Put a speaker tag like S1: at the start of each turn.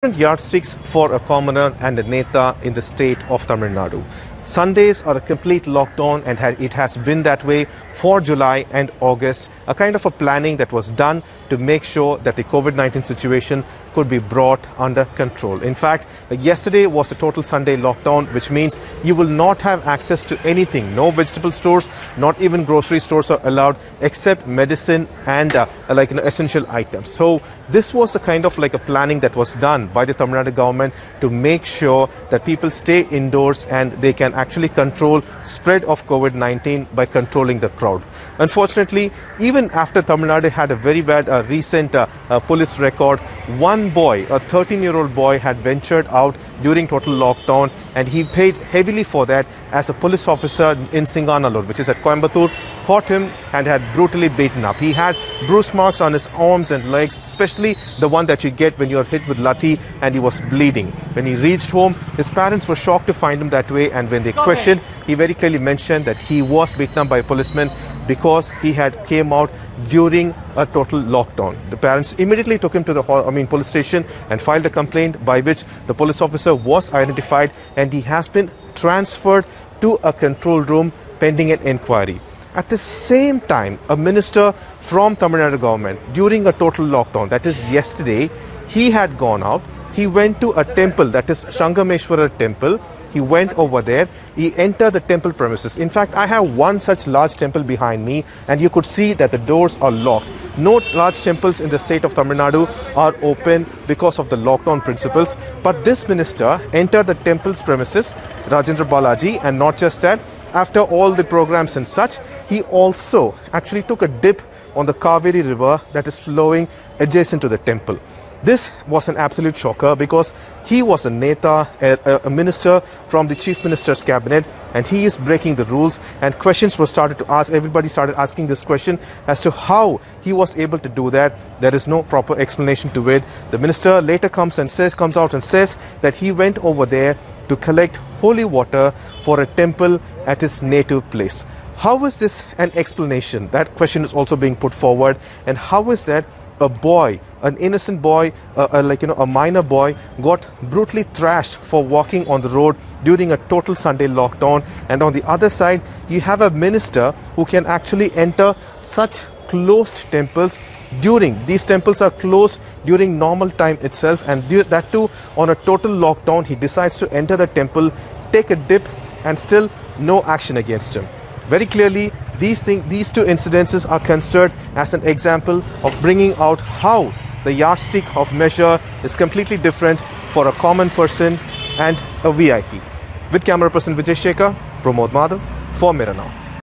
S1: Yardsticks for a commoner and a neta in the state of Tamil Nadu. Sundays are a complete lockdown, and it has been that way for July and August, a kind of a planning that was done to make sure that the COVID-19 situation could be brought under control. In fact, yesterday was a total Sunday lockdown, which means you will not have access to anything. No vegetable stores, not even grocery stores are allowed except medicine and essential items. So this was the kind of like a planning that was done by the Tamil Nadu government to make sure that people stay indoors and they can actually control spread of COVID-19 by controlling the crowd. Unfortunately, even after Tamil Nadu had a very bad recent police record, one boy, a 13-year-old boy, had ventured out during total lockdown, and he paid heavily for that as a police officer in Singanallur, which is at Coimbatore, caught him and had brutally beaten up. He had bruise marks on his arms and legs, especially the one that you get when you are hit with lathi, and he was bleeding. When he reached home, his parents were shocked to find him that way, and when they questioned, he very clearly mentioned that he was beaten up by a policeman because he had came out during a total lockdown. The parents immediately took him to the police station and filed a complaint, by which the police officer was identified, and he has been transferred to a control room pending an inquiry. At the same time, a minister from Tamil Nadu government, during a total lockdown, that is yesterday, he had gone out. He went to a temple, that is Sangameswarar temple. He went over there. He entered the temple premises. In fact, I have one such large temple behind me, and you could see that the doors are locked. No large temples in the state of Tamil Nadu are open because of the lockdown principles. But this minister entered the temple's premises, Rajendra Balaji, and not just that, after all the programs and such, he also actually took a dip on the Cauvery river that is flowing adjacent to the temple. This was an absolute shocker because he was a neta, a minister from the chief minister's cabinet, and he is breaking the rules, and questions were started to ask. Everybody started asking this question as to how he was able to do that. There is no proper explanation to it. The minister later comes out and says that he went over there to collect holy water for a temple at his native place. How is this an explanation? That question is also being put forward. And how is that a boy, an innocent boy, a minor boy, got brutally thrashed for walking on the road during a total Sunday lockdown? And on the other side, you have a minister who can actually enter such closed temples. These temples are closed during normal time itself, and that too on a total lockdown. He decides to enter the temple, take a dip, and still no action against him. Very clearly, these two incidences are considered as an example of bringing out how the yardstick of measure is completely different for a common person and a VIP. With camera person Vijay Shekhar, Pramod Madhav for Mirror Now.